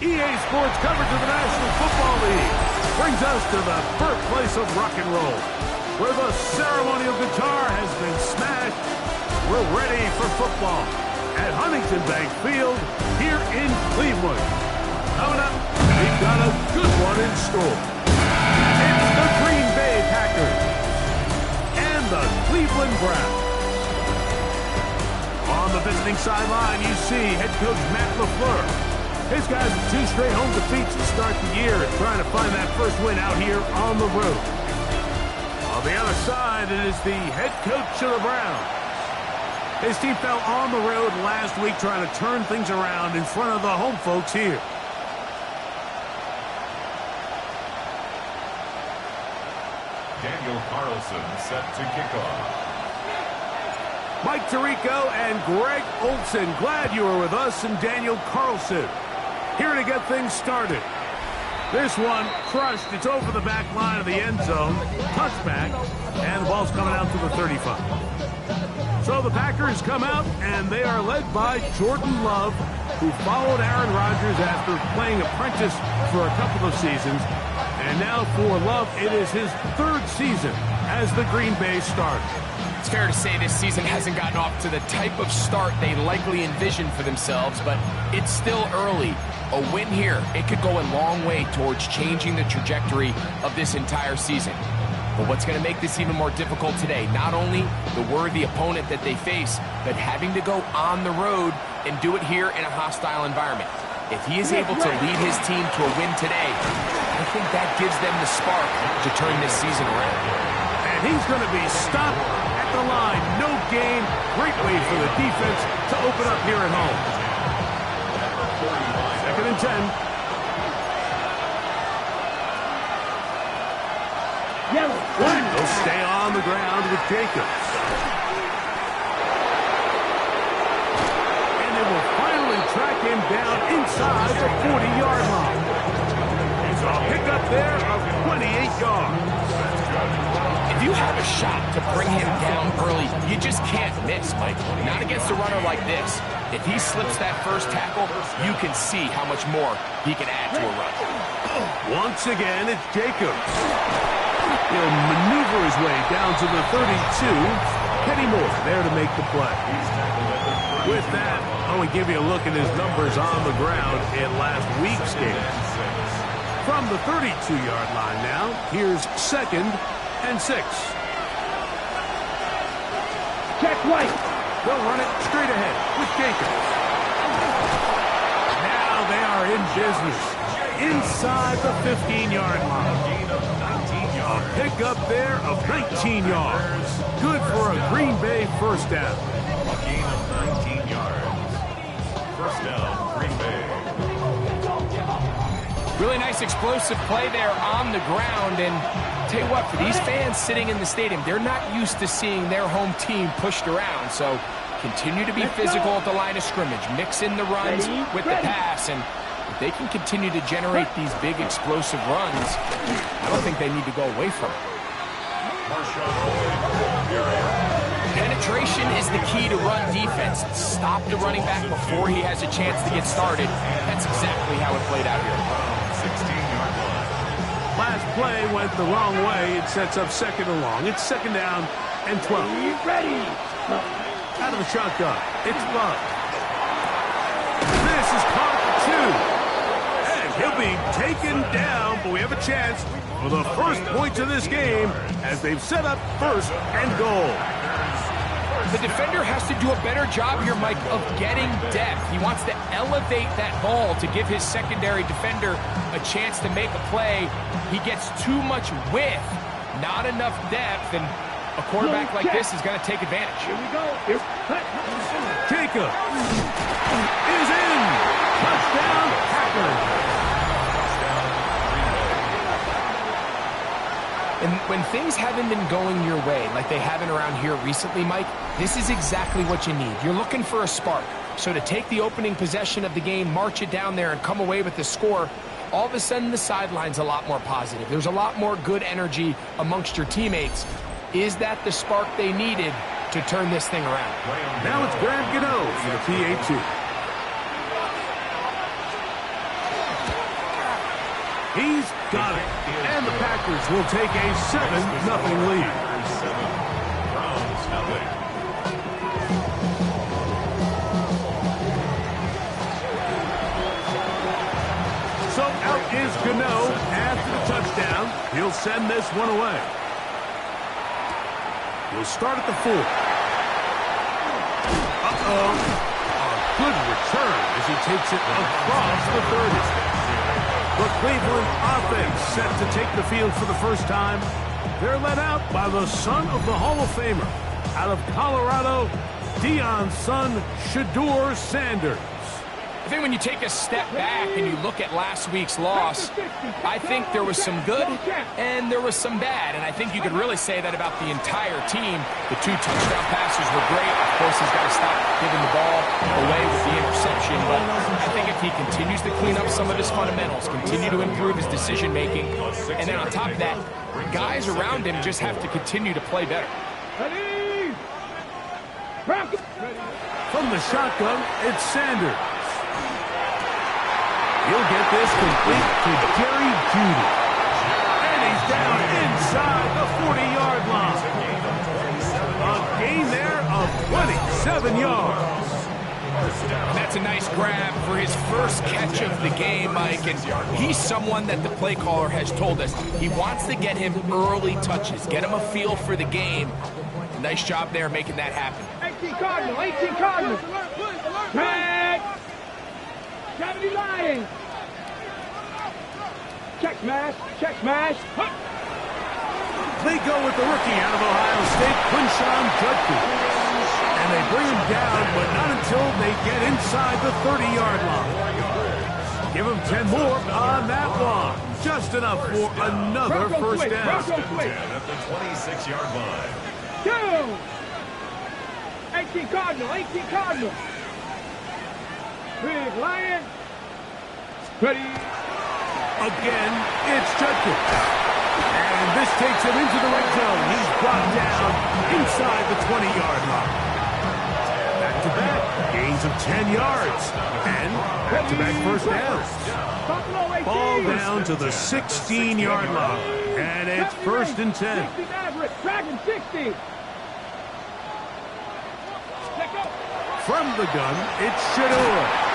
EA Sports coverage of the National Football League brings us to the birthplace of rock and roll, where the ceremonial guitar has been smashed. We're ready for football at Huntington Bank Field here in Cleveland. Coming up, we've got a good one in store. It's the Green Bay Packers and the Cleveland Browns. On the visiting sideline, you see head coach Matt LaFleur. His guys with 2 straight home defeats to start the year and trying to find that first win out here on the road. On the other side, it is the head coach of the Browns. His team fell on the road last week trying to turn things around in front of the home folks here. Daniel Carlson set to kick off. Mike Tirico and Greg Olson, glad you are with us, and Daniel Carlson here to get things started. This one crushed. It's over the back line of the end zone. Touchback, and the ball's coming out to the 35. So the Packers come out, and they are led by Jordan Love, who followed Aaron Rodgers after playing apprentice for a couple of seasons. And now for Love, it is his 3rd season as the Green Bay starter. It's fair to say this season hasn't gotten off to the type of start they likely envisioned for themselves, but it's still early. A win here, it could go a long way towards changing the trajectory of this entire season. But what's going to make this even more difficult today, not only the worthy opponent that they face, but having to go on the road and do it here in a hostile environment. If he is able to lead his team to a win today, I think that gives them the spark to turn this season around. And he's going to be stopped at the line. No gain. Great way for the defense to open up here at home. 2nd and 10. They'll stay on the ground with Jacobs. And they will finally track him down inside the 40-yard line. It's a pickup there of 28 yards. If you have a shot to bring him down early, you just can't miss, Mike. Not against a runner like this. If he slips that first tackle, you can see how much more he can add to a run. Once again, it's Jacobs. He'll maneuver his way down to the 32. Kenny Moore there to make the play. With that, I want to give you a look at his numbers on the ground in last week's game. From the 32-yard line now, here's 2nd and 6. Check right. They'll run it straight ahead with Jacobs. Now they are in business inside the 15-yard line. A pickup there of 19 yards. Good for a Green Bay first down. A gain of 19 yards. First down, Green Bay. Really nice explosive play there on the ground. And tell you what, for these fans sitting in the stadium, they're not used to seeing their home team pushed around. So continue to be physical at the line of scrimmage. Mix in the runs with the pass. And if they can continue to generate these big explosive runs, I don't think they need to go away from it. Penetration is the key to run defense. Stop the running back before he has a chance to get started. That's exactly how it played out here. 16-yard line. Last play went the wrong way. It sets up 2nd and long. It's 2nd down and 12. Ready. Out of the shotgun. It's Love. This is caught for 2. He'll be taken down, but we have a chance for the first points of this game as they've set up 1st and goal. The defender has to do a better job here, Mike, of getting depth. He wants to elevate that ball to give his secondary defender a chance to make a play. He gets too much width, not enough depth, and a quarterback like this is going to take advantage. Here we go. Jacob is in. Touchdown, Packers. And when things haven't been going your way like they haven't around here recently, Mike, this is exactly what you need. You're looking for a spark. So to take the opening possession of the game, march it down there, and come away with the score, all of a sudden the sideline's a lot more positive. There's a lot more good energy amongst your teammates. Is that the spark they needed to turn this thing around? Now it's Graham Gano for the PA2. He's got it. And the Packers will take a 7-0 lead. 7, Browns nothing. So out is Gano after the touchdown. He'll send this one away. We'll start at the 4. Uh-oh. A good return as he takes it across the 30. The Cleveland offense set to take the field for the first time. They're led out by the son of the Hall of Famer. Out of Colorado, Deion's son, Shedeur Sanders. I think when you take a step back and you look at last week's loss, I think there was some good and there was some bad. And I think you could really say that about the entire team. The 2 touchdown passes were great. Of course, he's got to stop giving the ball away with the interception. But I think if he continues to clean up some of his fundamentals, continue to improve his decision-making, and then on top of that, guys around him just have to continue to play better. From the shotgun, it's Sanders. He'll get this complete to Jerry Jeudy. And he's down inside the 40-yard line. A gain there of 27 yards. And that's a nice grab for his first catch of the game, Mike. And he's someone that the play caller has told us he wants to get him early touches, get him a feel for the game. Nice job there making that happen. 18 Cardinal, 18 Cardinal. Drag. 70 lying. Check smash, check smash. They go with the rookie out of Ohio State, Quinshawn Judkins. And they bring him down, but not until they get inside the 30-yard line. Give him 10 more on that one. Just enough for another first down. 10 at the 26-yard line. 2. 18 Cardinal, 18 Cardinal. Big Lion. Ready. Again, it's Judkins. And this takes him into the red zone. He's brought down inside the 20-yard line. Back-to-back gains of 10 yards. And back-to-back first downs. Ball down to the 16-yard line. And it's 1st and 10. Dragon 60. From the gun, it's Shedeur.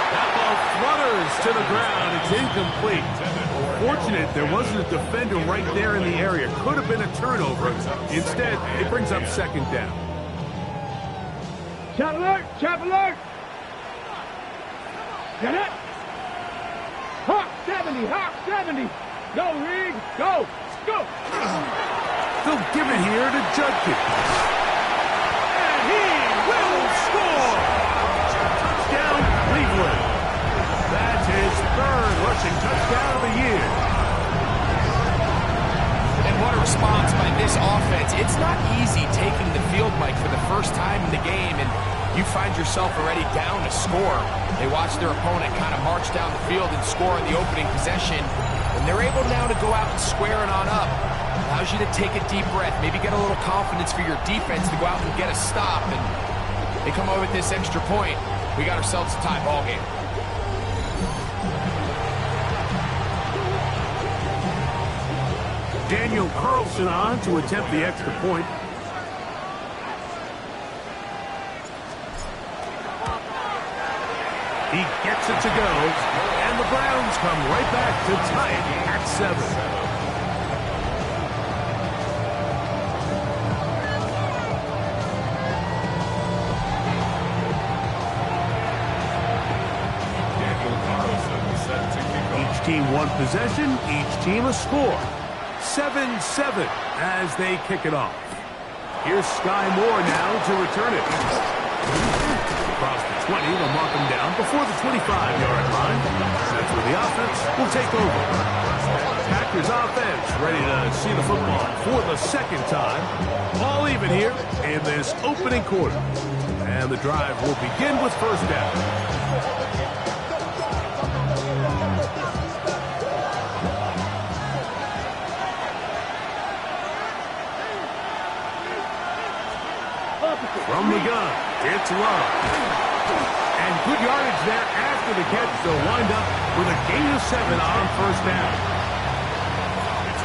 That ball flutters to the ground. It's incomplete. Fortunate there wasn't a defender right there in the area. Could have been a turnover. Instead, it brings up 2nd down. Chop alert! Chop alert! Get it! Hawk 70! Hawk 70! Go, Rig! Go! Go! They'll give it here to Judkins. And he will score! Touchdown, Cleveland. That's his 3rd rushing touchdown of the year. And what a response by this offense. It's not easy taking the field, Mike, for the first time in the game, and you find yourself already down to score. They watch their opponent kind of march down the field and score on the opening possession, and they're able now to go out and square it on up. Allows you to take a deep breath, maybe get a little confidence for your defense to go out and get a stop, and they come over with this extra point. We got ourselves a tie ball game. Daniel Carlson on to attempt the extra point. He gets it to go, and the Browns come right back to tie it at 7. Each team one possession, each team a score. 7-7 as they kick it off. Here's Sky Moore now to return it. Across the 20, they'll mark him down before the 25-yard line. That's where the offense will take over. Packers offense ready to see the football for the 2nd time. All even here in this opening quarter. And the drive will begin with first down. From the gun, it's Leauge. And good yardage there after the catch. They'll wind up with a gain of 7 on first down.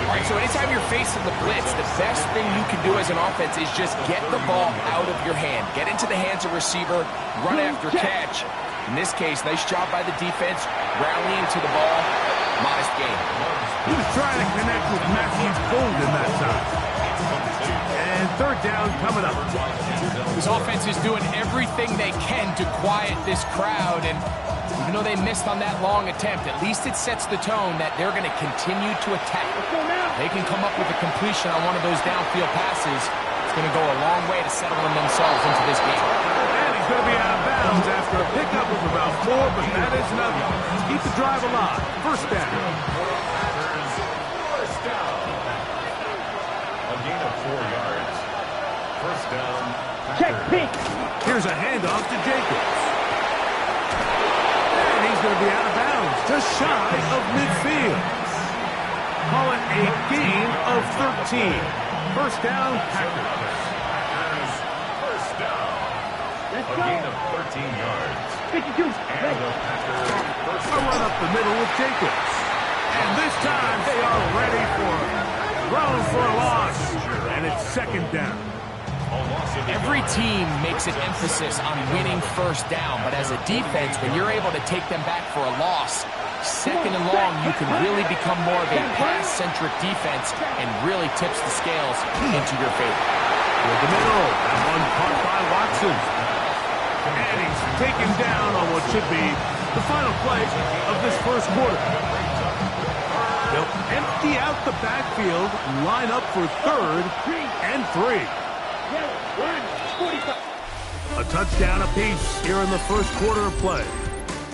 All right, so anytime you're facing the blitz, the best thing you can do as an offense is just get the ball out of your hand. Get into the hands of receiver, run after catch. In this case, nice job by the defense, rallying to the ball. Modest gain. He was trying to connect with Matthew Golden that time. And third down coming up. This offense is doing everything they can to quiet this crowd, and even though they missed on that long attempt, at least it sets the tone that they're going to continue to attack. They can come up with a completion on one of those downfield passes. It's going to go a long way to settling themselves into this game. And he's going to be out of bounds after a pickup of about 4, but that is enough to keep the drive alive. First down. First down. A gain of 4 yards. First down. Check pick. Here's a handoff to Jacobs. And he's going to be out of bounds, just shy of midfield. Call it a gain of 13. First down, Packers. First down. Let's A go. gain of 13 yards. 52. And the Packers first A run up the middle with Jacobs. And this time they are ready for it. Thrown for a loss. And it's second down. Every team makes an emphasis on winning first down, but as a defense, when you're able to take them back for a loss, second and long, you can really become more of a pass-centric defense and really tips the scales into your favor. With the middle, that one caught by Watson. And he's taken down on what should be the final play of this first quarter. They'll empty out the backfield, line up for third and 3. A touchdown apiece here in the first quarter of play.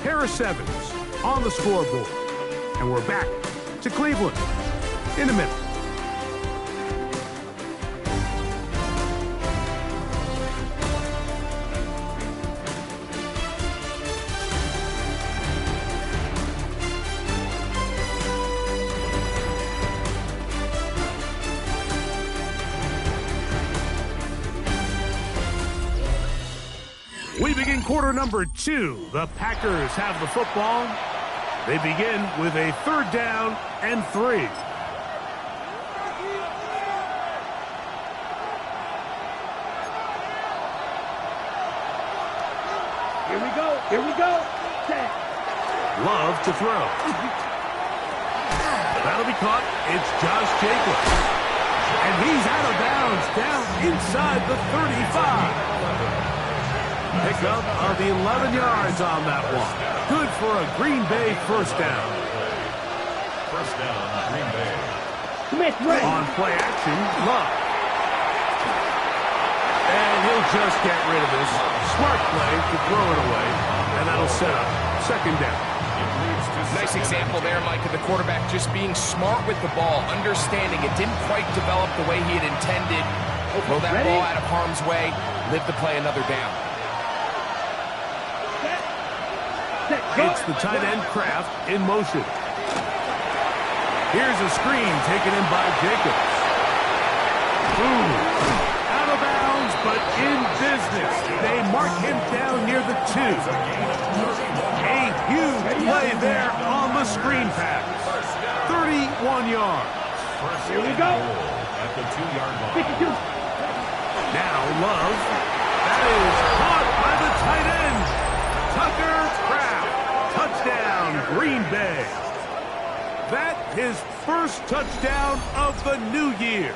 Harris Evans on the scoreboard. And we're back to Cleveland in a minute. We begin quarter number 2. The Packers have the football. They begin with a third down and 3. Here we go. Here we go. Set. Love to throw. That'll be caught. It's Josh Jacobs. And he's out of bounds down inside the 35. Pickup of 11 yards on that one. Good for a Green Bay first down. First down, Green Bay. Smith ready. On play action, Love. And he'll just get rid of this. Smart play to throw it away. And that'll set up second down. Nice example there, Mike, of the quarterback just being smart with the ball, understanding it didn't quite develop the way he had intended. Throw that ball out of harm's way, live to play another down. It's the tight end Kraft in motion. Here's a screen taken in by Jacobs. Ooh, out of bounds, but in business. They mark him down near the 2. A huge play there on the screen pass. 31 yards. Here we go. At the 2-yard line. 52. Now Love. That is caught by the tight end. Tucker Kraft. Touchdown, Green Bay. That his first touchdown of the new year.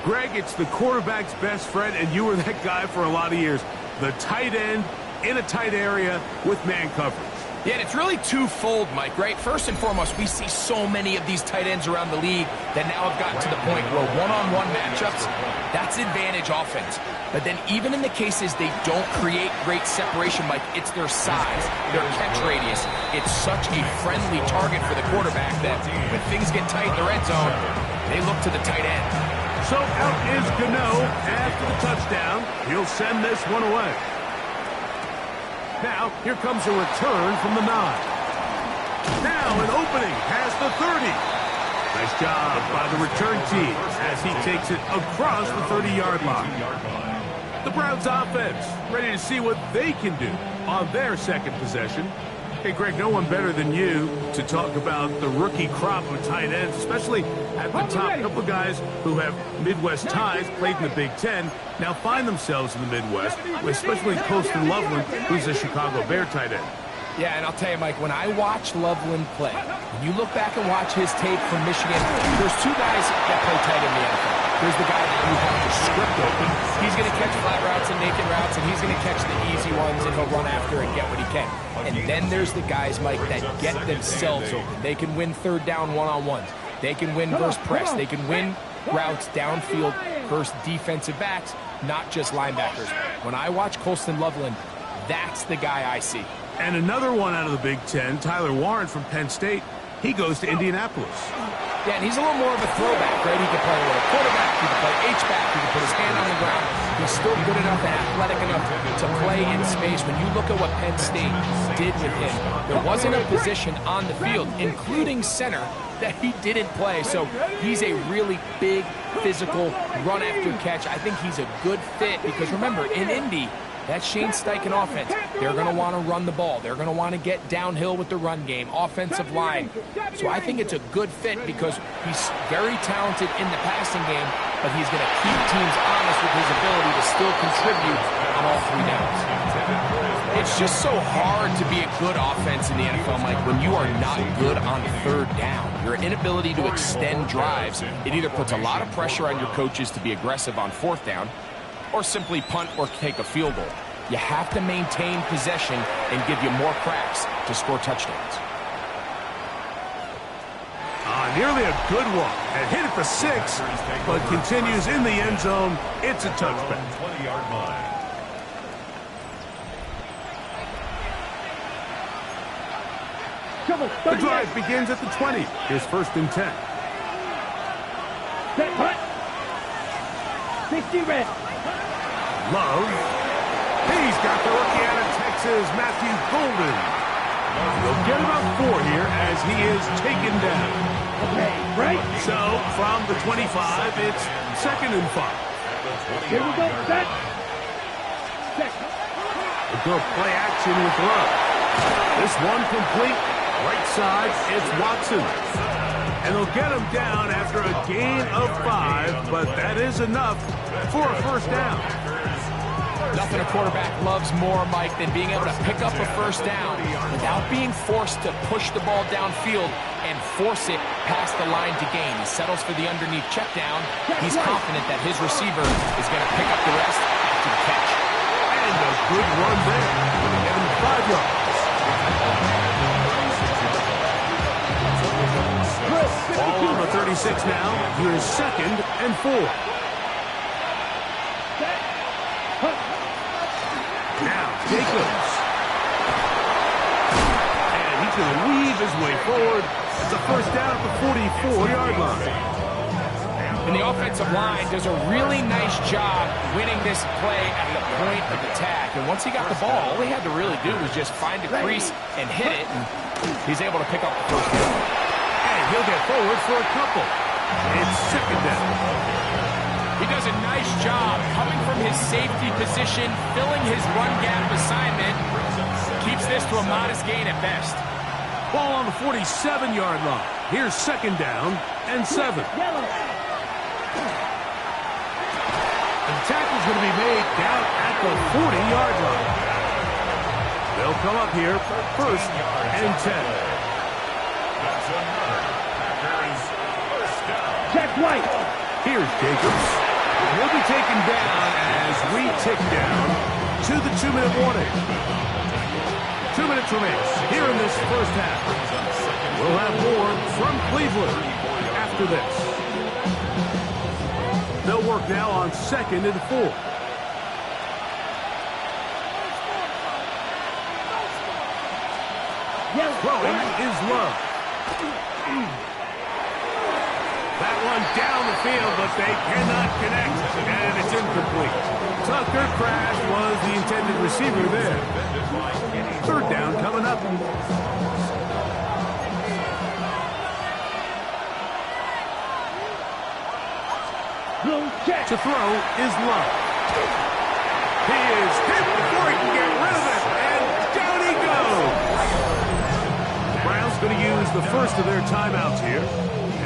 Greg, it's the quarterback's best friend, and you were that guy for a lot of years. The tight end in a tight area with man coverage. Yeah, and it's really twofold, Mike, right? First and foremost, we see so many of these tight ends around the league that now have gotten to the point where one-on-one matchups, that's advantage offense. But then even in the cases they don't create great separation, Mike, it's their size, their catch radius. It's such a friendly target for the quarterback that when things get tight in the red zone, they look to the tight end. So out is Gano after the touchdown. He'll send this one away. Now, here comes a return from the 9. Now an opening past the 30. Nice job by the return team as he takes it across the 30-yard line. The Browns offense ready to see what they can do on their second possession. Hey, Greg, no one better than you to talk about the rookie crop of tight ends, especially at the top. A couple of guys who have Midwest ties, played in the Big Ten, now find themselves in the Midwest, especially Colston Loveland, who's a Chicago Bear tight end. Yeah, and I'll tell you, Mike, when I watch Loveland play, when you look back and watch his tape from Michigan, there's two guys that play tight in the NFL. There's the guy that you have the script open. He's going to catch flat routes and naked routes, and he's going to catch the easy ones, and he'll run after and get what he can. And then there's the guys, Mike, that get themselves open. They can win third down one-on-ones. They can win versus press. They can win routes downfield versus defensive backs, not just linebackers. When I watch Colston Loveland, that's the guy I see. And another one out of the Big Ten, Tyler Warren from Penn State. He goes to Indianapolis. Yeah, and he's a little more of a throwback, right? He can play a little quarterback, he can play H-back, he can put his hand on the ground. He's still good enough and athletic enough to play in space. When you look at what Penn State did with him, there wasn't a position on the field, including center, that he didn't play. So he's a really big, physical, run-after-catch. I think he's a good fit because, remember, in Indy, that Shane Steichen offense, they're going to want to run the ball. They're going to want to get downhill with the run game, offensive line. So I think it's a good fit because he's very talented in the passing game, but he's going to keep teams honest with his ability to still contribute on all three downs. It's just so hard to be a good offense in the NFL, Mike, when you are not good on third down. Your inability to extend drives, it either puts a lot of pressure on your coaches to be aggressive on fourth down, or simply punt or take a field goal. You have to maintain possession and give you more cracks to score touchdowns. Nearly a good one. And hit it for 6, but continues in the end zone. It's a touchback. 20-yard line. The drive begins at the 20. Here's 1st and 10. Set punt. 60 red. Love. He's got the rookie out of Texas, Matthew Golden. He'll get about 4 here as he is taken down. Okay, right. So, from the 25, it's 2nd and 5. Here we go. Set. Second. We'll go play action with Love. This one complete. Right side, it's Watson. And they'll get him down after a gain of 5, but that is enough for a 1st down. Nothing a quarterback loves more, Mike, than being able to pick up a 1st down without being forced to push the ball downfield and force it past the line to gain. He settles for the underneath check down. He's confident that his receiver is going to pick up the rest after the catch. And a good run there. And 5 yards. Ball on the 36 now. Here's 2nd and 4. Now, Jacobs. And he's going to weave his way forward. It's a 1st down at the 44-yard line. And the offensive line does a really nice job winning this play at the point of attack. And once he got the ball, all he had to really do was just find a crease and hit it. And he's able to pick up the 1st down. And he'll get forward for a couple. It's 2nd down. He does a nice job coming from his safety position, filling his run gap assignment. Keeps this to a modest gain at best. Ball on the 47-yard line. Here's 2nd down and 7. And the tackle's going to be made down at the 40-yard line. They'll come up here for 1st and 10. Check right. Here's Jacobs. He'll be taken down as we tick down to the 2-minute warning. 2 minutes remains here in this 1st half. We'll have more from Cleveland after this. They'll work now on 2nd and 4. Throwing is Love. That one down the field, but they cannot connect, and it's incomplete. Tucker Crash was the intended receiver there. 3rd down coming up. To throw is Love. He is hit before he can get rid of it, and down he goes. The Browns going to use the first of their timeouts here,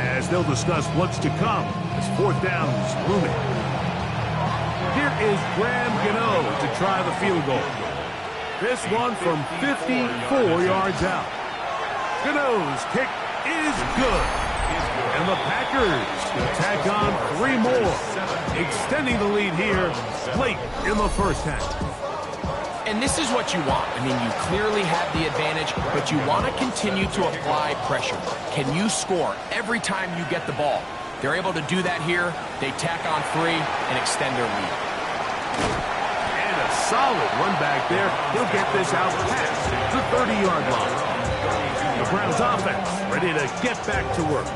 as they'll discuss what's to come as fourth down is looming. Here is Graham Gano to try the field goal. This one from 54 yards out. Gano's kick is good. And the Packers will tack on 3 more, extending the lead here late in the first half. And this is what you want. I mean, you clearly have the advantage, but you want to continue to apply pressure. Can you score every time you get the ball? They're able to do that here. They tack on 3 and extend their lead. And a solid run back there. He'll get this out past the 30-yard line. The Browns offense ready to get back to work.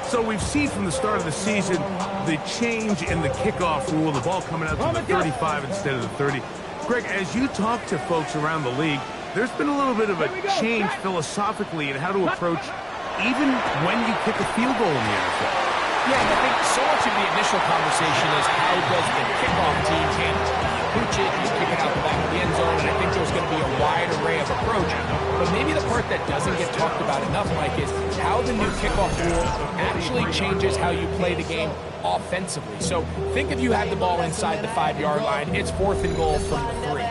So we've seen from the start of the season the change in the kickoff rule, the ball coming out to the 35 instead of the 30. Greg, as you talk to folks around the league, there's been a little bit of a change philosophically in how to approach even when you kick a field goal in the NFL. Yeah, and I think so much of the initial conversation is how does the kickoff team handle it? Pooch it, you kick it out the back of the end zone, and I think there's going to be a wide array of approach. But maybe the part that doesn't get talked about enough, Mike, is how the new kickoff rule actually changes how you play the game offensively. So think if you had the ball inside the 5-yard line, it's 4th and goal from the 3.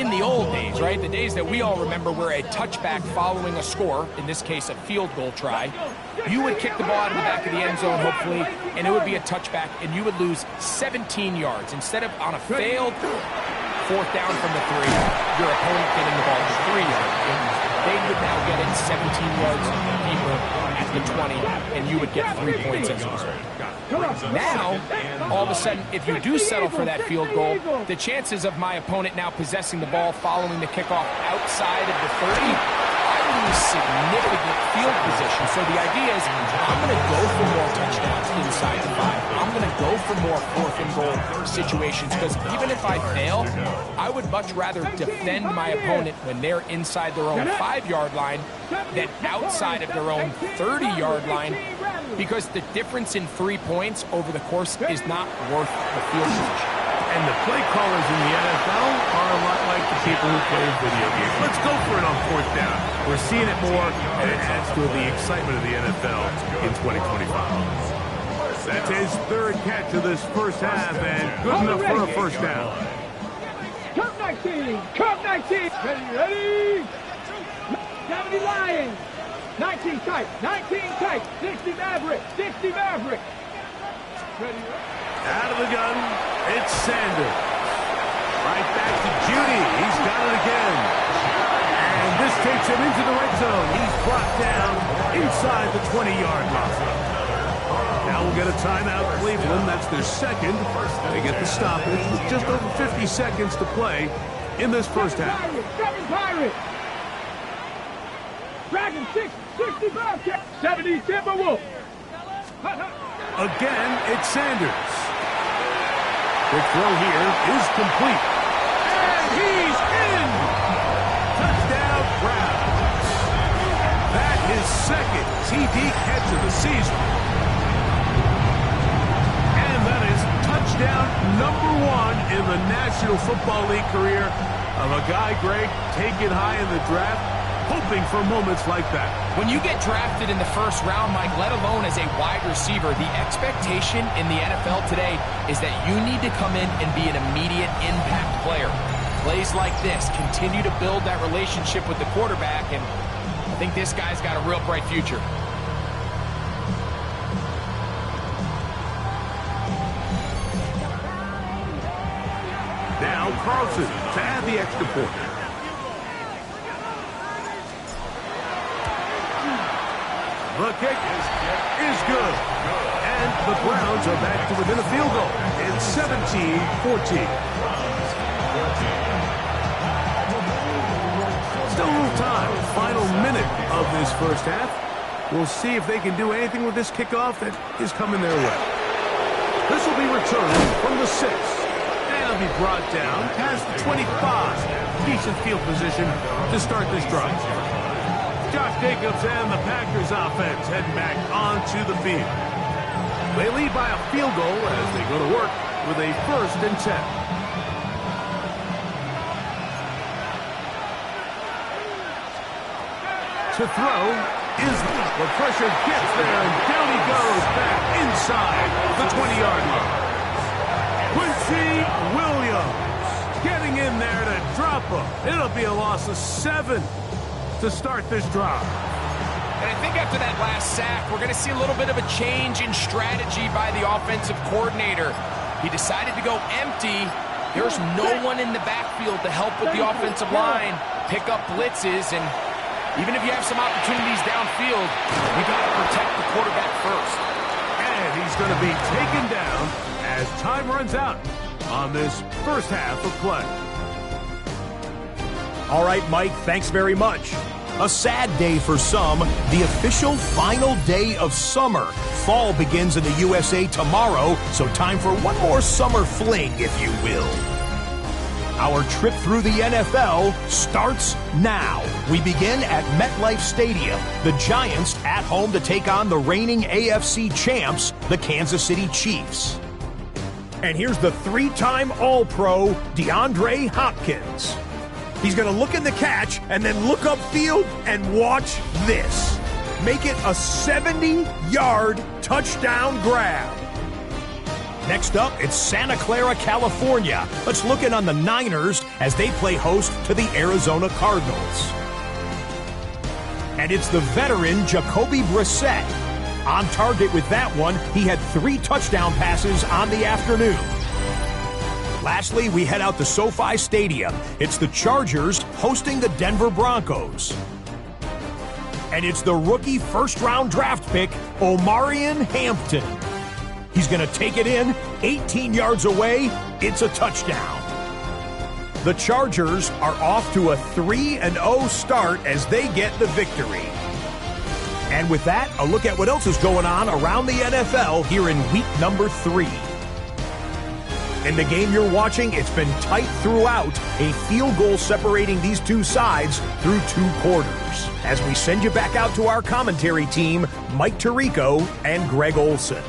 In the old days, right, the days that we all remember where a touchback following a score, in this case a field goal try, you would kick the ball out of the back of the end zone, hopefully, and it would be a touchback, and you would lose 17 yards. Instead of on a failed 4th down from the 3, your opponent getting the ball to 3 yards. They would now get it 17 yards deeper at the 20, and you would get 3 points as a result. Now, all of a sudden, if you do settle for that field goal, the chances of my opponent now possessing the ball following the kickoff outside of the 30, I lose significant field position. So the idea is I'm going to go for more touchdowns inside the 5. I'm going to go for more 4th and goal situations, because even if I fail, I would much rather defend my opponent when they're inside their own 5-yard line than outside of their own 30-yard line, because the difference in 3 points over the course is not worth the field position. And the play callers in the NFL are a lot like the people who play video games. Let's go for it on 4th down. We're seeing it more, and it adds to the excitement of the NFL in 2025. That's his 3rd catch of this first half, and good enough for a first down. Cup 19! Cup 19! Ready? 70 Lions! 19 tight! 19 tight! 60 Maverick! 60 Maverick! Ready? Out of the gun, it's Sanders. Right back to Judy. He's got it again. And this takes him into the red zone. He's brought down inside the 20-yard line. Now we'll get a timeout, Cleveland. That's their 2nd. They get the stoppage with just over 50 seconds to play in this first half. Seven Pirates! Dragon 60 Bobcat! 70 Timberwolf! Again, it's Sanders. The throw here is complete. And he's in! Touchdown, Browns. That is 2nd TD catch of the season. And that is touchdown number 1 in the National Football League career of a guy, Greg, taken high in the draft, hoping for moments like that. When you get drafted in the 1st round, Mike, let alone as a wide receiver, the expectation in the NFL today is that you need to come in and be an immediate impact player. Plays like this continue to build that relationship with the quarterback, and I think this guy's got a real bright future. Now Carlson to add the extra point. The kick is good. And the Browns are back to within a field goal. It's 17-14. Still a little time. Final minute of this first half. We'll see if they can do anything with this kickoff that is coming their way. This will be returned from the 6. And it'll be brought down past the 25. Decent field position to start this drive. Josh Jacobs and the Packers offense heading back onto the field. They lead by a field goal as they go to work with a 1st and 10. To throw is the pressure gets there, and down he goes back inside the 20-yard line. Quincy Williams getting in there to drop him. It'll be a loss of 7 to start this drive. And I think after that last sack, we're going to see a little bit of a change in strategy by the offensive coordinator. He decided to go empty. There's no one in the backfield to help with the offensive line, pick up blitzes, and even if you have some opportunities downfield, you got to protect the quarterback first. And he's going to be taken down as time runs out on this first half of play. All right, Mike, thanks very much. A sad day for some, the official final day of summer. Fall begins in the USA tomorrow, so time for one more summer fling, if you will. Our trip through the NFL starts now. We begin at MetLife Stadium. The Giants at home to take on the reigning AFC champs, the Kansas City Chiefs. And here's the 3-time All-Pro, DeAndre Hopkins. He's going to look in the catch and then look upfield and watch this. Make it a 70-yard touchdown grab. Next up, it's Santa Clara, California. Let's look in on the Niners as they play host to the Arizona Cardinals. And it's the veteran Jacoby Brissett. On target with that one, he had 3 touchdown passes on the afternoon. Lastly, we head out to SoFi Stadium. It's the Chargers hosting the Denver Broncos. And it's the rookie first-round draft pick, Omarion Hampton. He's going to take it in, 18 yards away. It's a touchdown. The Chargers are off to a 3-0 start as they get the victory. And with that, a look at what else is going on around the NFL here in week number 3. In the game you're watching, it's been tight throughout, a field goal separating these two sides through 2 quarters. As we send you back out to our commentary team, Mike Tirico and Greg Olson.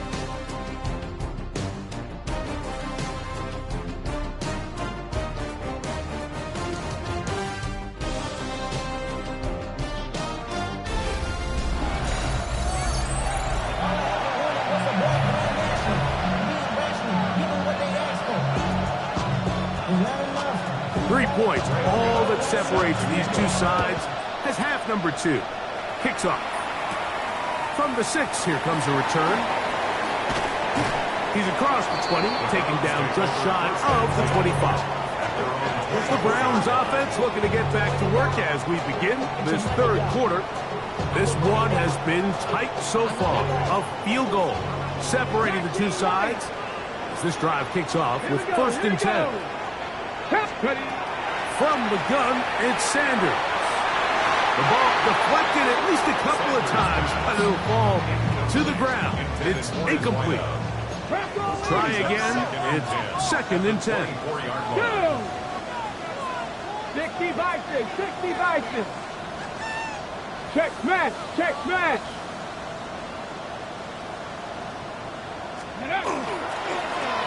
3 points, all that separates these two sides as half number 2. Kicks off. From the 6, here comes a return. He's across the 20, taken down just shy of the 25. The Browns offense looking to get back to work as we begin this 3rd quarter. This one has been tight so far. A field goal separating the two sides as this drive kicks off with 1st and 10. From the gun, it's Sanders. The ball deflected at least a couple of times, but it'll fall to the ground. It's incomplete. Try again. It's 2nd and 10. 60 vices, 60 vices. Check smash, check smash.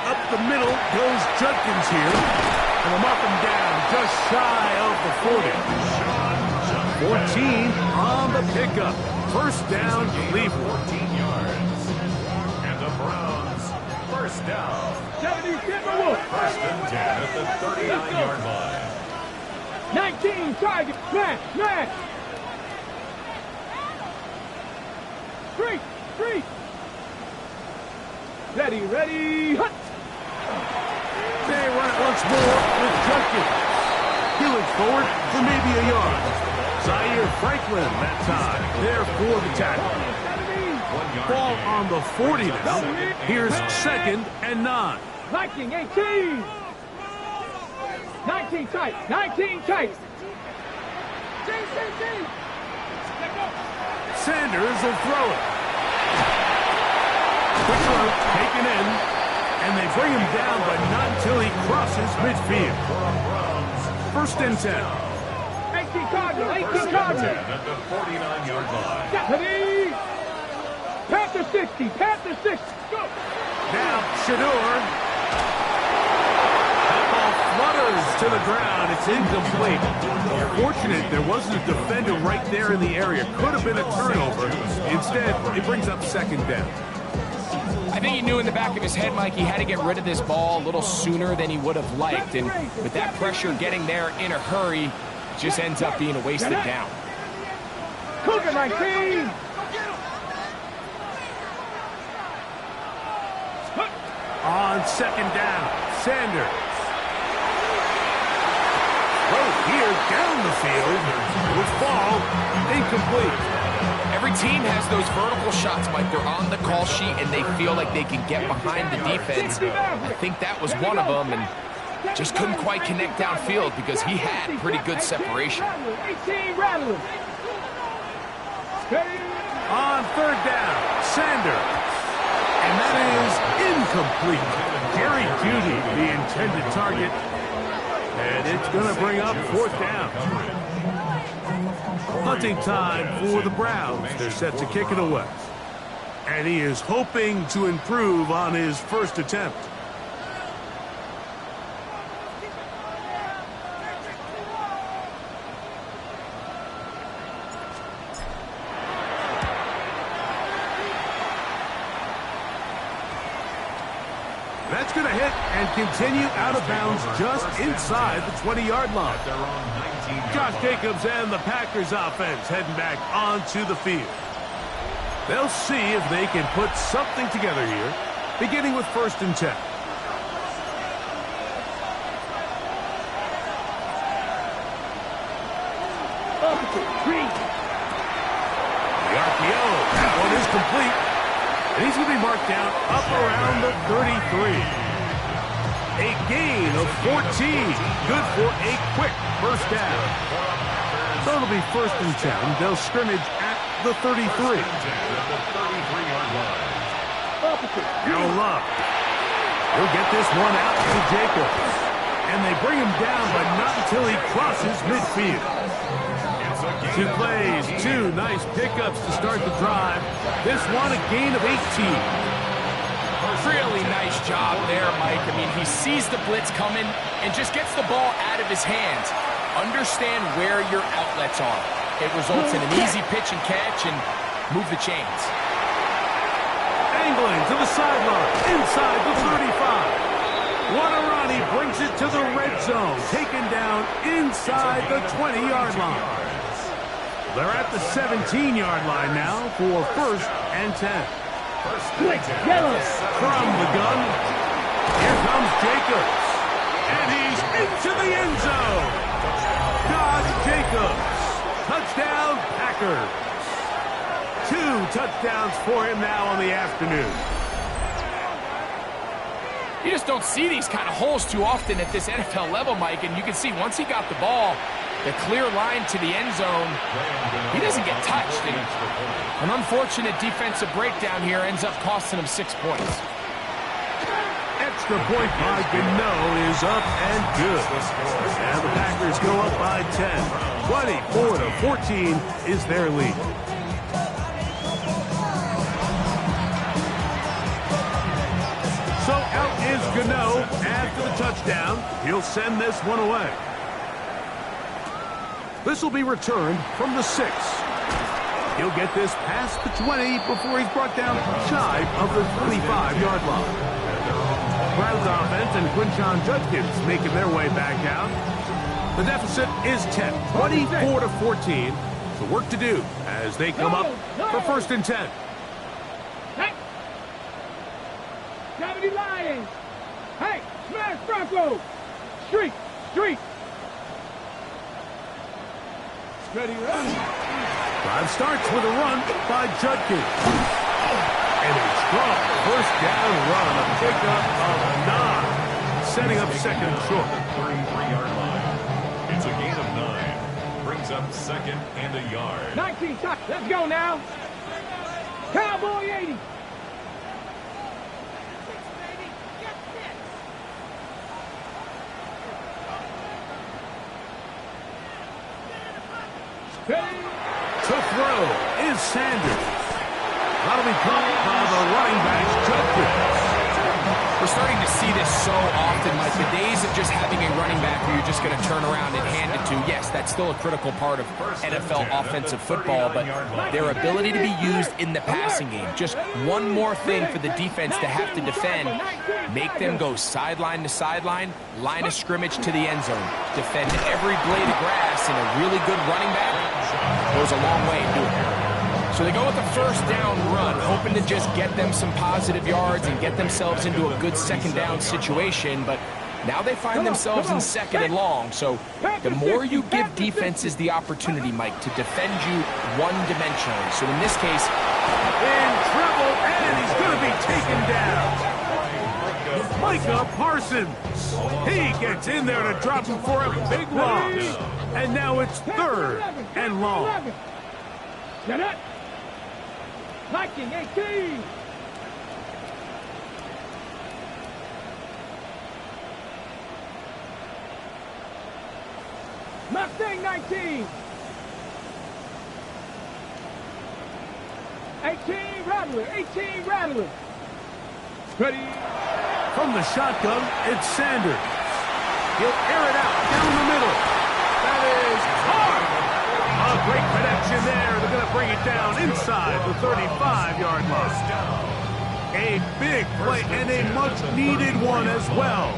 Up the middle goes Judkins here. And we'll mark him down just shy of the 40. 14 on the pickup. 1st down, Leauge. 14 yards. And the Browns, 1st down. 70, Timberwolves. 1st and 10 at the 39-yard line. 19, target, smash, smash. Street, street. Ready, ready, hut. They run it once more with Judkins. He looks forward for maybe a yard. Zaire Franklin that time there for the tackle. Ball on the 40 now. Here's 2nd and 9. Viking 18. 19 tight, 19 tight. Sanders will throw it. Quick throw taken in. And they bring him down, but not until he crosses midfield. 1st and 10. 18 Cardinals, 18 Cardinals. At the 49-yard line. Deputy. Panther 60, Panther 60. Go. Now, Shador. That ball flutters Fires to the ground. It's incomplete. Fortunate there wasn't a defender right there in the area. Could have been a turnover. Instead, it brings up second down. I think he knew in the back of his head, Mike, he had to get rid of this ball a little sooner than he would have liked. And with that pressure getting there in a hurry, it just ends up being a wasted down. Cougar 19. On second down, Sanders. Here down the field. Will fall. Incomplete. Every team has those vertical shots, Mike. They're on the call sheet, and they feel like they can get behind the defense. I think that was one of them, and just couldn't quite connect downfield because he had pretty good separation. 18 rattling. On third down, Sanders. And that is incomplete. Jerry Jeudy, the intended target. And it's going to bring up fourth down. Hunting time for the Browns. They're set to kick it away. And he is hoping to improve on his first attempt. That's going to hit and continue out of bounds just inside the 20-yard line. Josh Jacobs and the Packers offense heading back onto the field. They'll see if they can put something together here, beginning with 1st and 10. The RPO, that one is complete. And he's going to be marked down up around the 33. A gain of 14. Good for a quick first down. So it'll be 1st and 10. They'll scrimmage at the 33. Now Love. He'll get this one out to Jacobs. And they bring him down, but not until he crosses midfield. 2 plays, 2 nice pickups to start the drive. This one a gain of 18. Really nice job there, Mike. I mean, he sees the blitz coming and just gets the ball out of his hands. Understand where your outlets are. It results in an easy pitch and catch and move the chains. Angling to the sideline, inside the 35. What a run, he brings it to the red zone. Taken down inside the 20-yard line. They're at the 17-yard line now for 1st and 10. From the gun, here comes Jacobs. And he's into the end zone. Josh Jacobs. Touchdown, Packers. 2 touchdowns for him now on the afternoon. You just don't see these kind of holes too often at this NFL level, Mike. And you can see once he got the ball, the clear line to the end zone, he doesn't get touched. And an unfortunate defensive breakdown here ends up costing him 6 points. Extra point by Gano is up and good. And the Packers go up by 10. 24-14 is their lead. So out is Gano after the touchdown. He'll send this one away. This will be returned from the 6. He'll get this past the 20 before he's brought down shy of the 25-yard line. Browns offense and Quinshon Judkins making their way back out. The deficit is 10, 24-14. So work to do as they come up for 1st and 10. Lions. Hey, smash Bronco. Street. Ready, run. Drive starts with a run by Judkins. And a strong 1st down run, a pickup of 9. Setting up 2nd and short. 33-yard line. It's a gain of 9. Brings up 2nd and a yard. 19 shots. Let's go now. Cowboy 80. To throw is Sanders. That'll be caught by the running back, Judkins. For starting to see this so often, Mike. The days of just having a running back who you're just going to turn around and hand it to, yes, that's still a critical part of NFL offensive football, but their ability to be used in the passing game, just one more thing for the defense to have to defend, make them go sideline to sideline, line of scrimmage to the end zone, defend every blade of grass, and a really good running back goes a long way in doing that. So they go with a first down run, hoping to just get them some positive yards and get themselves into a good second down situation, but now they find themselves in second and long. So the more you give defenses the opportunity, Mike, to defend you one-dimensionally. So in this case, in trouble, and he's going to be taken down. Micah Parsons. He gets in there to drop him for a big loss. And now it's third and long. Get it. Viking 18. Mustang 19. 18 Rattler. 18 Rattler. Ready. From the shotgun, it's Sanders. He'll air it out down the middle. That is hard. A great connection there. They're going to bring it down inside the 35-yard line. A big play and a much-needed one as well.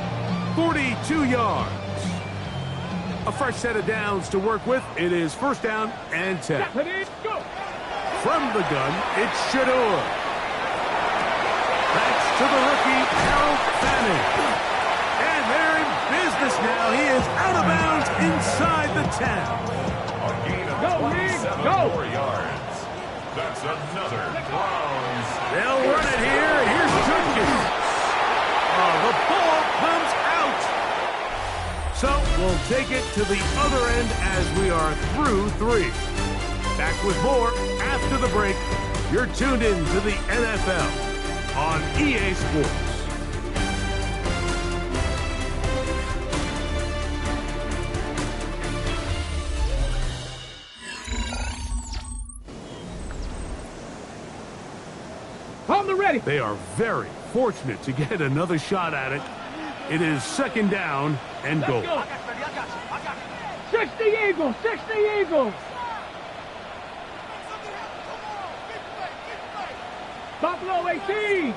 42 yards. A fresh set of downs to work with. It is first down and 10. From the gun, it's Shador. That's to the rookie, Harold Fanning. And they're in business now. He is out of bounds inside the 10. Go, Leauge, go! 4 yards. That's another Browns. They'll run it here. Here's Jenkins. Oh, the ball comes out. So we'll take it to the other end as we are through 3. Back with more after the break. You're tuned in to the NFL on EA Sports. On the ready. They are very fortunate to get another shot at it. It is second down and goal. 60 Eagles, 60 Eagles. Buffalo 18.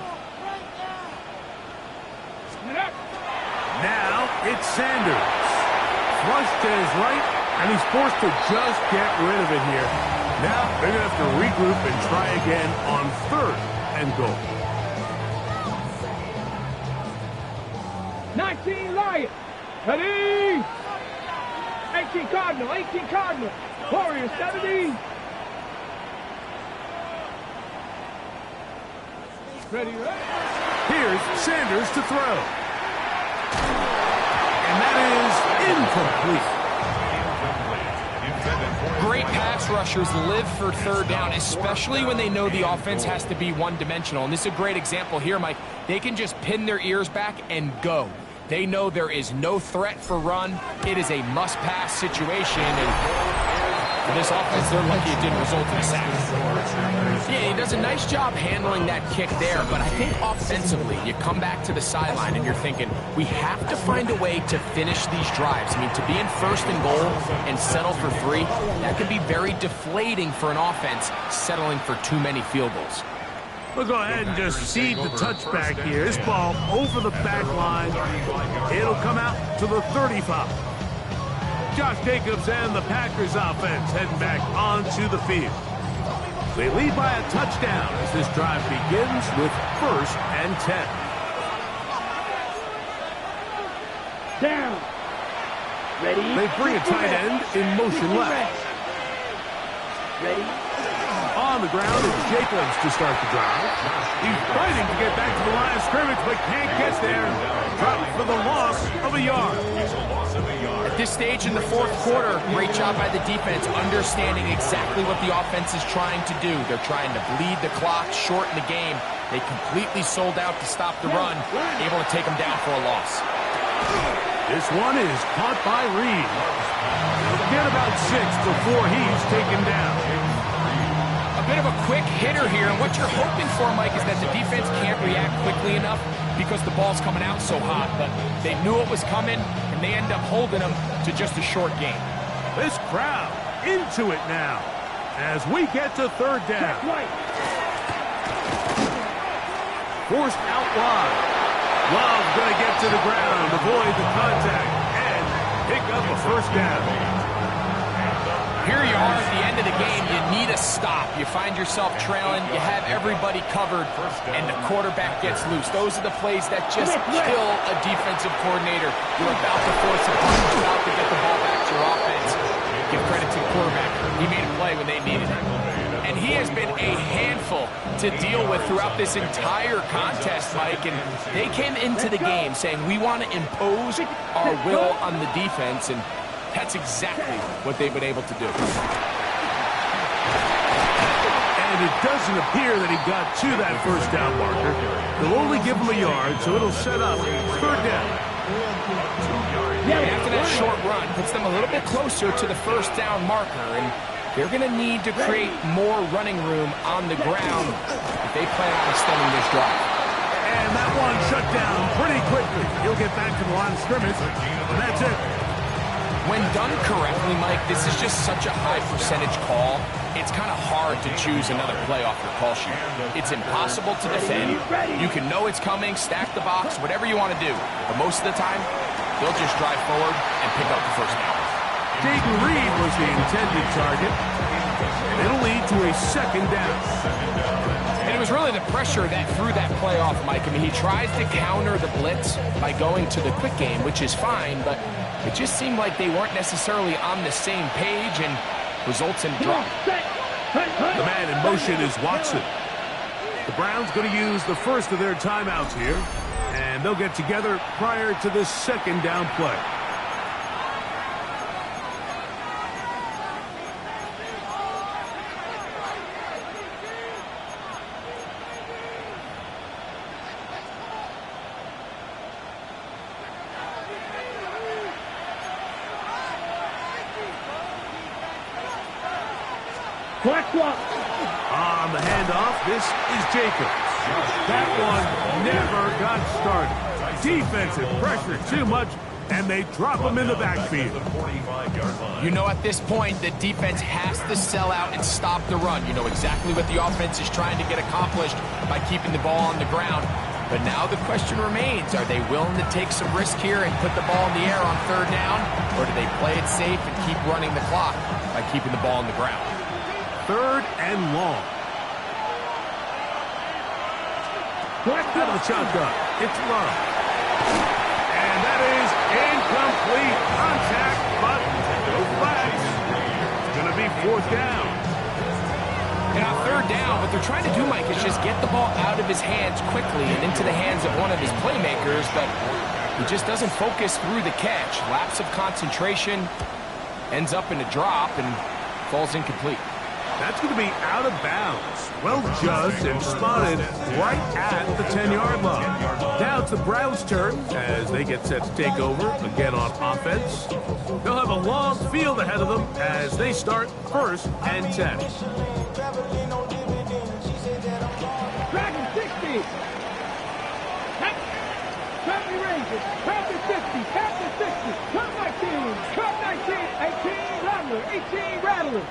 Now it's Sanders. Flush to his right, and he's forced to just get rid of it here. Now they're going to have to regroup and try again on third and goal. 19 Lions. Ready. 18 Cardinal, 18 Cardinal. Warriors 70. Ready, ready. Here's Sanders to throw. And that is incomplete. great pass rushers live for third down, especially when they know the offense has to be one-dimensional. And this is a great example here, Mike. They can just pin their ears back and go. They know there is no threat for run. It is a must-pass situation, and for this offense, they're lucky it didn't result in a sack. Yeah, he does a nice job handling that kick there, but I think offensively, you come back to the sideline and you're thinking, we have to find a way to finish these drives. I mean, to be in first and goal and settle for 3, that could be very deflating for an offense settling for too many field goals. We'll go ahead and just cede the touchback here. This ball over the back line. It'll come out to the 35. Josh Jacobs and the Packers offense heading back onto the field. They lead by a touchdown as this drive begins with first and 10. Down. Ready. They bring a tight end in motion left. Ready. On the ground is Jacobs to start the drive. He's fighting to get back to the line of scrimmage, but can't get there. Dropped for the loss of a yard. At this stage in the fourth quarter, great job by the defense understanding exactly what the offense is trying to do. They're trying to bleed the clock, shorten the game. They completely sold out to stop the run, able to take them down for a loss. This one is caught by Reed. He'll get about 6 before he's taken down. A bit of a quick hitter here, and what you're hoping for, Mike, is that the defense can't react quickly enough because the ball's coming out so hot, but they knew it was coming, and they end up holding them to just a short game. This crowd into it now as we get to third down. Forced out wide. Love going to get to the ground, avoid the contact, and pick up a first down. Here you are at the end of the game. You need a stop. You find yourself trailing. You have everybody covered, and the quarterback gets loose. Those are the plays that just kill a defensive coordinator. You're about to force a punch. You're about to get the ball back to your offense. Give credit to the quarterback. He made a play when they needed it. And he has been a handful to deal with throughout this entire contest, Mike. And they came into the game saying, we want to impose our will on the defense, and that's exactly what they've been able to do. And it doesn't appear that he got to that first down marker. They'll only give him a yard, so it'll set up third down. After that short run, puts them a little bit closer to the first down marker, and they're going to need to create more running room on the ground if they plan on extending this drive. And that one shut down pretty quickly. He'll get back to the line of scrimmage, and that's it. When done correctly, Mike, this is just such a high percentage call. It's kind of hard to choose another play off your call sheet. It's impossible to defend. You can know it's coming, stack the box, whatever you want to do. But most of the time, they'll just drive forward and pick up the first down. Jaden Reed was the intended target, and it'll lead to a second down. And it was really the pressure that threw that play off, Mike. I mean, he tries to counter the blitz by going to the quick game, which is fine, but it just seemed like they weren't necessarily on the same page, and results in a drop. The man in motion is Watson. The Browns going to use the first of their timeouts here, and they'll get together prior to this second down play. On the handoff, this is Jacobs. That one never got started. Defensive pressure too much, and they drop him in the backfield. You know, at this point, the defense has to sell out and stop the run. You know exactly what the offense is trying to get accomplished by keeping the ball on the ground. But now the question remains, are they willing to take some risk here and put the ball in the air on third down? Or do they play it safe and keep running the clock by keeping the ball on the ground? Third and long. Out of the shotgun. It's Love. And that is incomplete contact, but no flags. It's going to be fourth down. And on third down, what they're trying to do, Mike, is just get the ball out of his hands quickly and into the hands of one of his playmakers, but he just doesn't focus through the catch. Lapse of concentration, ends up in a drop, and falls incomplete. That's going to be out of bounds. Well judged and spotted right at the 10-yard line. Now it's the Browns' turn as they get set to take over again on offense. They'll have a long field ahead of them as they start first and 10. Dragon 60. Captain Rangers. Captain 50. Captain 60. Cup 19. Cup 19. 18 Rattler. 18 Rattler.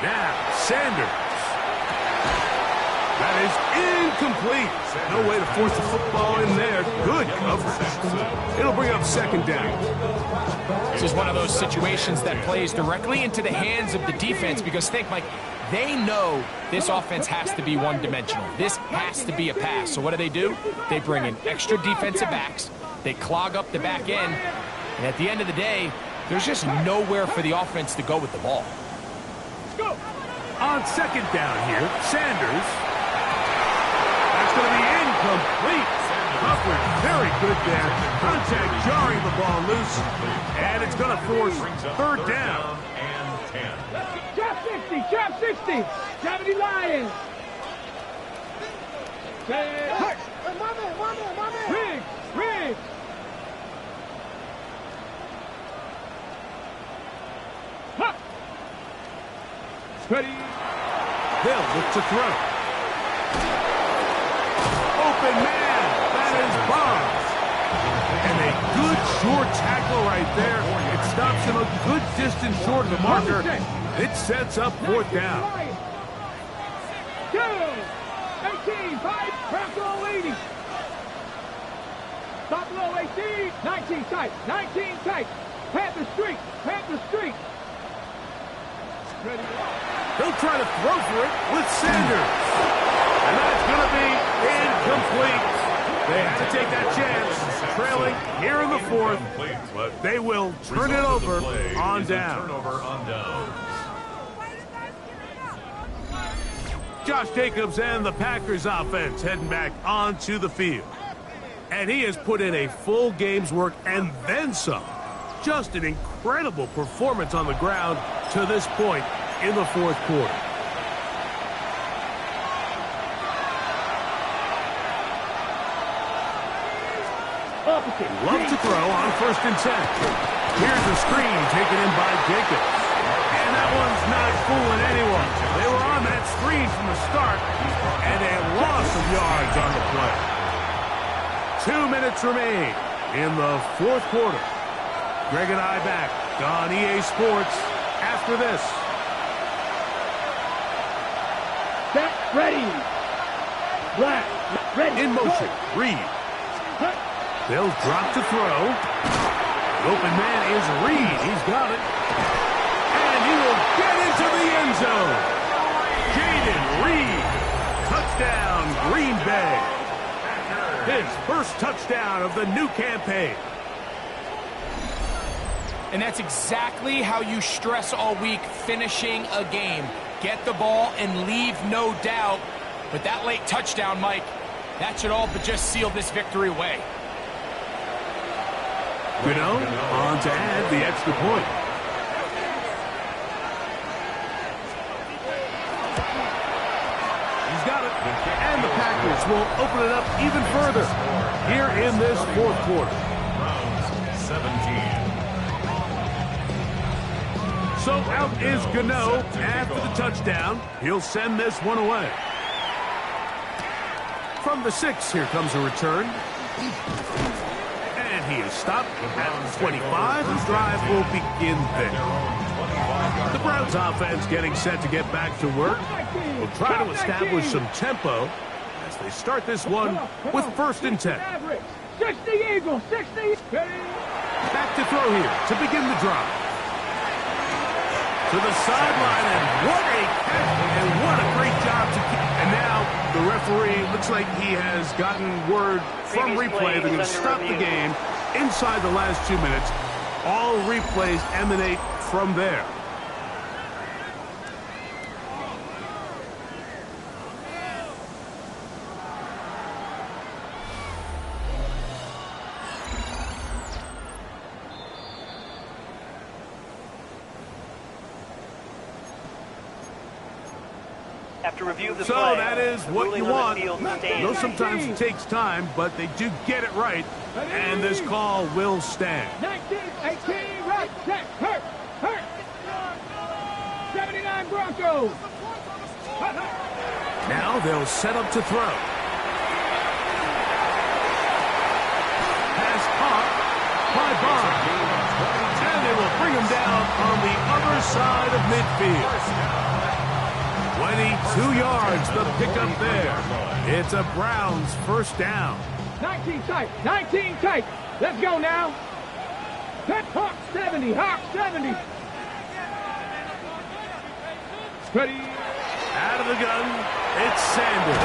Now, Sanders. That is incomplete. No way to force the football in there. Good coverage. It'll bring up second down. This is one of those situations that plays directly into the hands of the defense because think, Mike, they know this offense has to be one-dimensional. This has to be a pass. So what do? They bring in extra defensive backs. They clog up the back end. And at the end of the day, there's just nowhere for the offense to go with the ball. On second down here, Sanders. That's going to be incomplete. Coverage very good there. Contact jarring the ball loose. And it's going to force third down. Drop 60. Drop 60. 70 Lions. Riggs. Ready. They'll look to throw. Open man. That is bombed. And a good short tackle right there. It stops him a good distance short of the marker. It sets up fourth down. 2, 18, 5, Bronco 80. Stop below 18, 19 tight, 19 tight. Panther streak, Panther streak. Ready. He'll try to throw for it with Sanders. And that's going to be incomplete. They had to take that chance, trailing here in the fourth, but they will turn it over on down. Josh Jacobs and the Packers offense heading back onto the field. And he has put in a full game's work and then some. Just an incredible performance on the ground to this point in the fourth quarter. Love to throw on 1st and 10. Here's a screen taken in by Jacobs. And that one's not fooling anyone. They were on that screen from the start, and a loss of yards on the play. 2 minutes remain in the fourth quarter. Greg and I back on EA Sports after this. Set, ready. Black, ready. In motion, Reed. They'll drop to throw. The open man is Reed. He's got it. And he will get into the end zone. Jaden Reed. Touchdown, Green Bay. His first touchdown of the new campaign. And that's exactly how you stress all week, finishing a game. Get the ball and leave no doubt. But that late touchdown, Mike, that should all but just seal this victory away. Gano on to add the extra point. He's got it. And the Packers will open it up even further here in this fourth quarter. 17. So out is Gano after the touchdown. He'll send this one away. From the 6, here comes a return. And he is stopped at the 25. The drive will begin there. The Browns offense getting set to get back to work. Will try to establish some tempo as they start this one with 1st and 10. 60 Eagles, 60. Back to throw here to begin the drive. To the sideline, and what a catch, and what a great job to keep. And now the referee looks like he has gotten word from replay they're going to stop the game inside the last 2 minutes. All replays emanate from there. After review of the So play, that is what you want. I know sometimes it takes time, but they do get it right, and this call will stand. 19, 18, right, set, hurt. 79 Broncos. Now they'll set up to throw. Pass caught by Bond. And they will bring him down on the other side of midfield. 22 yards, the pickup there. It's a Browns first down. 19 tight, 19 tight. Let's go now. That's Hawk 70, Hawk 70. Ready. Out of the gun, it's Sanders.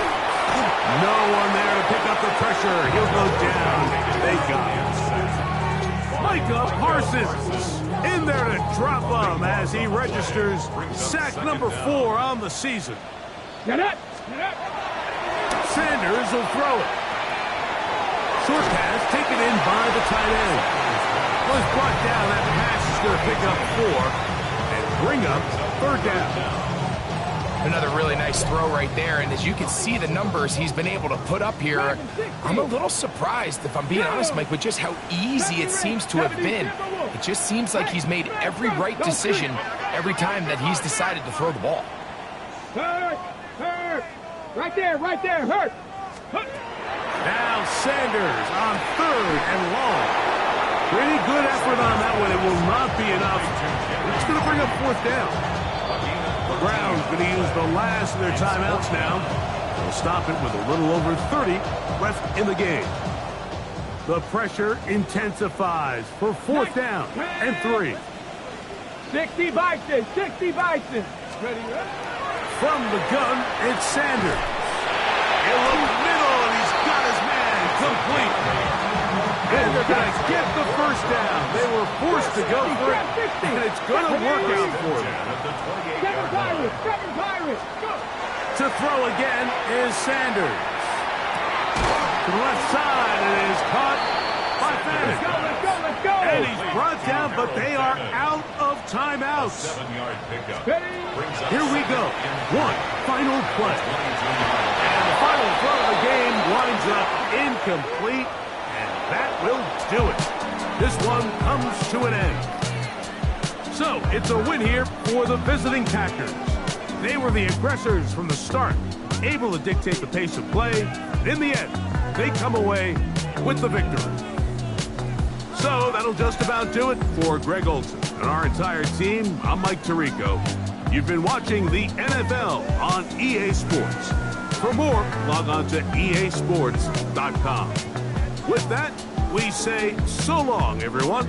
No one there to pick up the pressure. He'll go down. They got him. Micah Parsons in there to drop him as he registers sack number 4 on the season. Get up. Sanders will throw it. Short pass taken in by the tight end. Was brought down. That pass is going to pick up 4 and bring up 3rd down. Another really nice throw right there, and as you can see the numbers he's been able to put up here, I'm a little surprised, if I'm being honest, Mike, with just how easy it seems to have been. It just seems like he's made every right decision every time that he's decided to throw the ball. Hurt! Hurt! Right there, hurt! Now Sanders on 3rd and long. Pretty good effort on that one. It will not be enough. It's going to bring up 4th down. The Browns going to use the last of their timeouts now. They'll stop it with a little over 30 left in the game. The pressure intensifies for 4th down and 3. 60 Bison! 60 Bison! Ready, From the gun, it's Sanders. In the middle, and he's got his man complete. And they're going to get the 1st down. They were forced to go for it, and it's going to work out for them. 7 Pirates! Go! To throw again is Sanders. To the left side, and it is caught by Madden. Let's go! And he's brought down, but they are out of timeouts. 7-yard pickup. Here we go. One final play. And the final throw of the game winds up incomplete, and that will do it. This one comes to an end. So, it's a win here for the visiting Packers. They were the aggressors from the start, able to dictate the pace of play. In the end, they come away with the victory. So, that'll just about do it for Greg Olsen and our entire team. I'm Mike Tirico. You've been watching the NFL on EA Sports. For more, log on to easports.com. With that, we say so long, everyone.